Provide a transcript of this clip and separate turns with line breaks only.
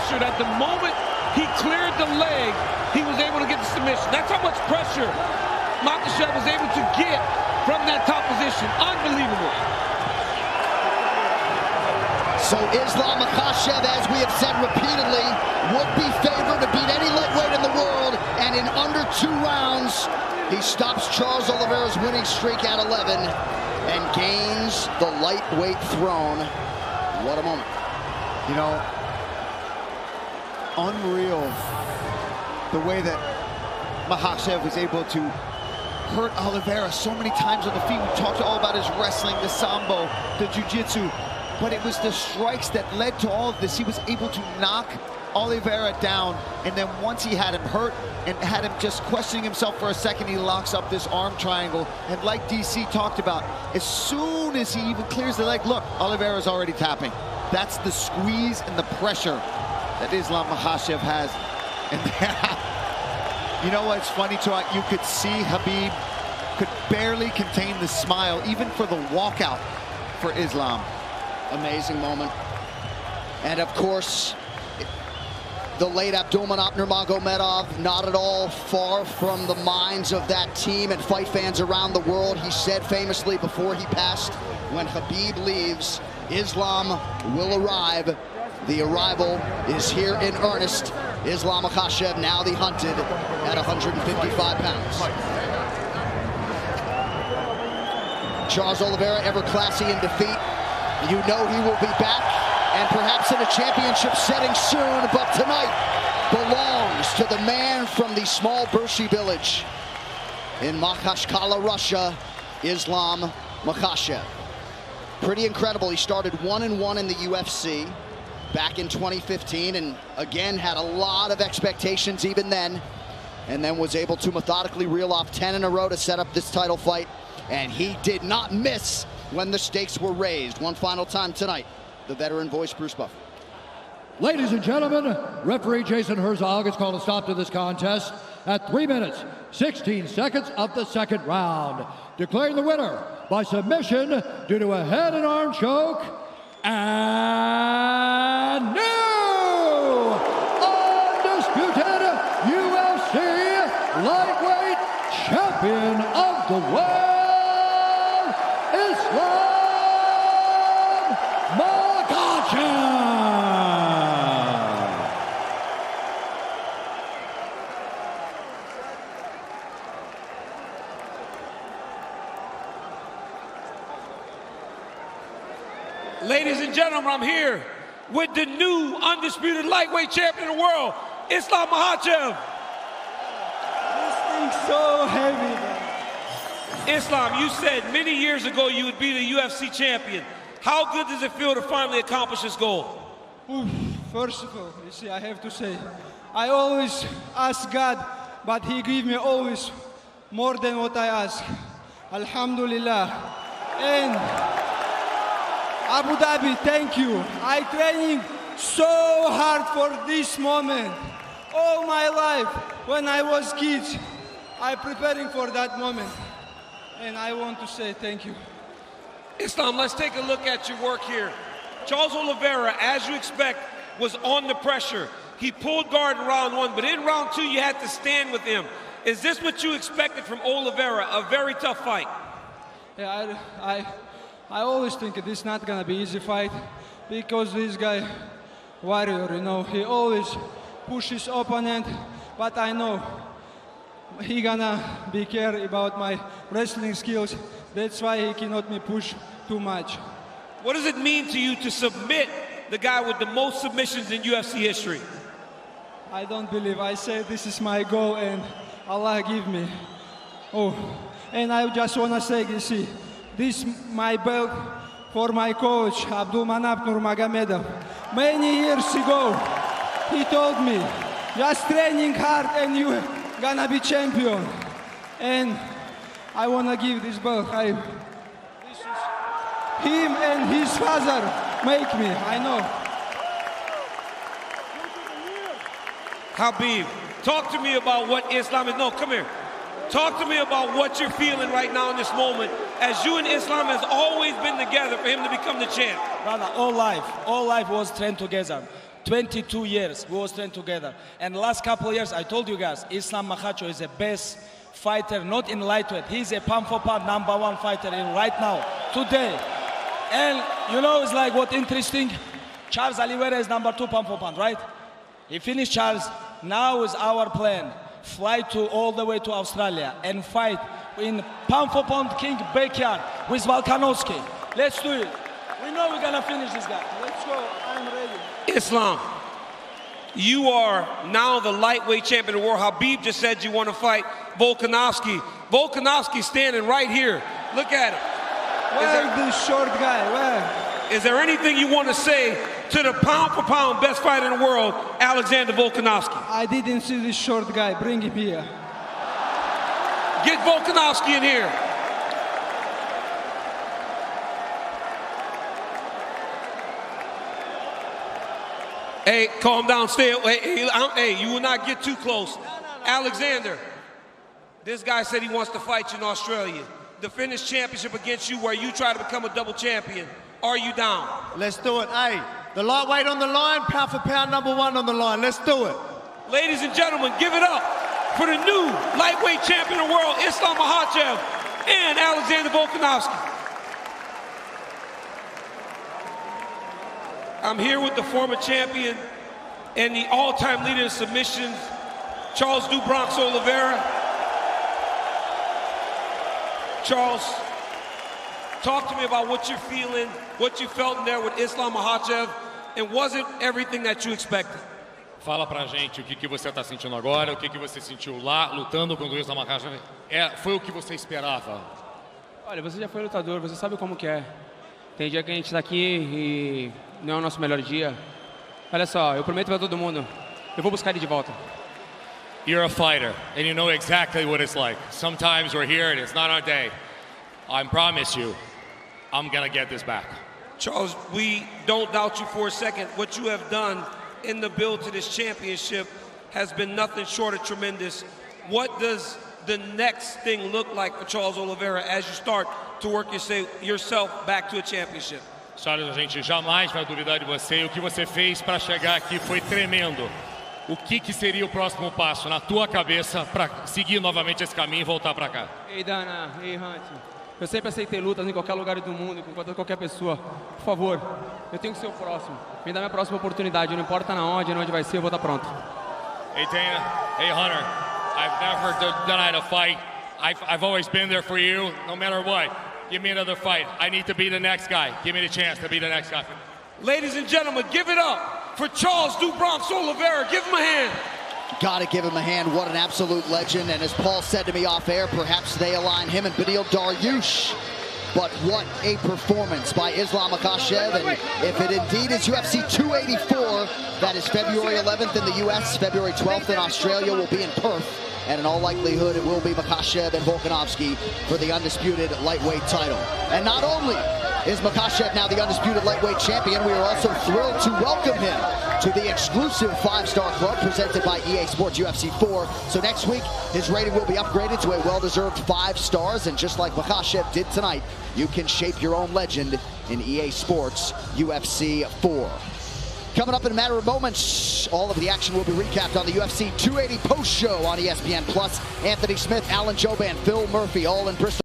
pressure that the moment he cleared the leg, he was able to get the submission. That's how much pressure Makhachev was able to get from that top position. Unbelievable.
So Islam Makhachev, as we have said repeatedly, would be favored to beat any lightweight in the world, and in under 2 rounds, he stops Charles Oliveira's winning streak at 11 and gains the lightweight throne. What a moment.
You know, unreal the way that Makhachev was able to hurt Oliveira so many times on the feet. We talked all about his wrestling, the sambo, the jiu-jitsu, but it was the strikes that led to all of this. He was able to knock Oliveira down, and then once he had him hurt and had him just questioning himself for a second, he locks up this arm triangle. And like DC talked about, as soon as he even clears the leg, look, Oliveira's already tapping. That's the squeeze and the pressure that Islam Makhachev has. And you know what's funny, too? You could see Khabib could barely contain the smile, even for the walkout for Islam.
Amazing moment. And of course, the late Abdulmanap Nurmagomedov, not at all far from the minds of that team and fight fans around the world. He said famously before he passed, when Khabib leaves, Islam will arrive. The arrival is here in earnest. Islam Makhachev, now the hunted, at 155 pounds. Charles Oliveira, ever classy in defeat. You know he will be back, and perhaps in a championship setting soon, but tonight belongs to the man from the small Bershi village in Makhachkala, Russia, Islam Makhachev. Pretty incredible. He started 1-1 in the UFC back in 2015, and again had a lot of expectations even then, and then was able to methodically reel off 10 in a row to set up this title fight, and he did not miss when the stakes were raised. One final time tonight, the veteran voice, Bruce Buffer.
Ladies and gentlemen, referee Jason Herzog has called a stop to this contest at 3 minutes, 16 seconds of the second round, declaring the winner by submission due to a head and arm choke, and new undisputed UFC lightweight champion of the world, Islam Makhachev.
Ladies and gentlemen, I'm here with the new undisputed lightweight champion of the world, Islam Makhachev.
This thing's so heavy, man.
Islam, you said many years ago you would be the UFC champion. How good does it feel to finally accomplish this goal?
Oof. First of all, you see, I have to say, I always ask God, but He give me always more than what I ask. Alhamdulillah. And Abu Dhabi, thank you. I training so hard for this moment. All my life, when I was kids, I preparing for that moment. And I want to say thank you.
Islam, let's take a look at your work here. Charles Oliveira, as you expect, was on the pressure. He pulled guard in round 1, but in round 2, you had to stand with him. Is this what you expected from Oliveira, a very tough fight?
Yeah, I always think this is not gonna be easy fight, because this guy, warrior, you know, he always pushes opponent, but I know he gonna be care about my wrestling skills. That's why he cannot me push too much.
What does it mean to you to submit the guy with the most submissions in UFC history?
I don't believe. I say this is my goal and Allah give me. Oh, and I just wanna say, you see, this my belt for my coach, Abdulmanap Nurmagomedov. Many years ago, he told me, just training hard and you gonna be champion. And I wanna give this belt. This is him and his father make me, I know.
Khabib, talk to me about what Islam is. No, come here. Talk to me about what you're feeling right now in this moment, as you and Islam has always been together for him to become the champ.
Brother, all life was trained together. 22 years we was trained together. And last couple of years, I told you guys, Islam Makhachev is the best fighter, not in lightweight. He's a pound for pound #1 fighter in right now, today. And you know, it's like what interesting, Charles Oliveira is #2 pound for pound, right? He finished Charles. Now is our plan, fly all the way to Australia and fight in pound for pound king backyard with Volkanovski. Let's do it. We know we're gonna finish this guy. Let's go, I'm ready.
Islam, you are now the lightweight champion of the world. Habib just said you want to fight Volkanovski. Volkanovski standing right here. Look at him.
Where this short guy? Where?
Is there anything you want to say to the pound for pound best fighter in the world, Alexander Volkanovski?
I didn't see this short guy. Bring him here.
Get Volkanovski in here. Hey, calm down, stay away. Hey, you will not get too close. Alexander, this guy said he wants to fight you in Australia. Defend his championship against you where you try to become a double champion. Are you down?
Let's do it. Hey, the lightweight on the line, pound for pound #1 on the line. Let's do it.
Ladies and gentlemen, give it up for the new lightweight champion of the world, Islam Makhachev and Alexander Volkanovski. I'm here with the former champion and the all-time leader in submissions, Charles "Do Bronx" Oliveira. Charles, talk to me about what you're feeling, what you felt in there with Islam Makhachev, and was it everything that you expected?
Fala pra gente o que você está sentindo agora, o que você sentiu lá, lutando contra o Islam Makhachev. Foi o que você esperava?
Olha, você já foi lutador, você sabe como que é. Tem dia que a gente tá aqui e não é o nosso melhor dia. Olha só, eu prometo pra todo mundo, eu vou buscar ele de volta.
You're a fighter, and you know exactly what it's like. Sometimes we're here and it's not our day. I promise you, I'm gonna get this back.
Charles, we don't doubt you for a second. What you have done in the build to this championship has been nothing short of tremendous. What does the next thing look like for Charles Oliveira as you start to work yourself back to a championship?
Charles, a gente jamais vai duvidar de você. O que você fez para chegar aqui foi tremendo. O que seria o próximo passo na tua cabeça para seguir novamente esse caminho e voltar para cá?
Ei, Dana, ei, Hunt. Eu sempre aceitei lutas em qualquer lugar do mundo, com qualquer pessoa. Por favor, eu tenho que ser o próximo. Me dá minha próxima oportunidade. Não importa na onde vai ser, eu vou estar pronto.
Hey, Dana. Hey, Hunter. I've never denied a fight. I've always been there for you, no matter what. Give me another fight. I need to be the next guy. Give me the chance to be the next guy.
Ladies and gentlemen, give it up for Charles "Do Bronx" Oliveira. Give him a hand.
Gotta give him a hand. What an absolute legend. And as Paul said to me off air, perhaps they align him and Beneil Dariush. But what a performance by Islam Makhachev. And if it indeed is UFC 284, that is February 11th in the US, February 12th in Australia, will be in Perth. And in all likelihood, it will be Makhachev and Volkanovski for the undisputed lightweight title. And not only is Makhachev now the undisputed lightweight champion, we are also thrilled to welcome him to the exclusive 5-star club presented by EA Sports UFC 4. So next week, his rating will be upgraded to a well-deserved 5 stars. And just like Makhachev did tonight, you can shape your own legend in EA Sports UFC 4. Coming up in a matter of moments, all of the action will be recapped on the UFC 280 post show on ESPN+. Anthony Smith, Alan Jouban, Phil Murphy, all in Bristol.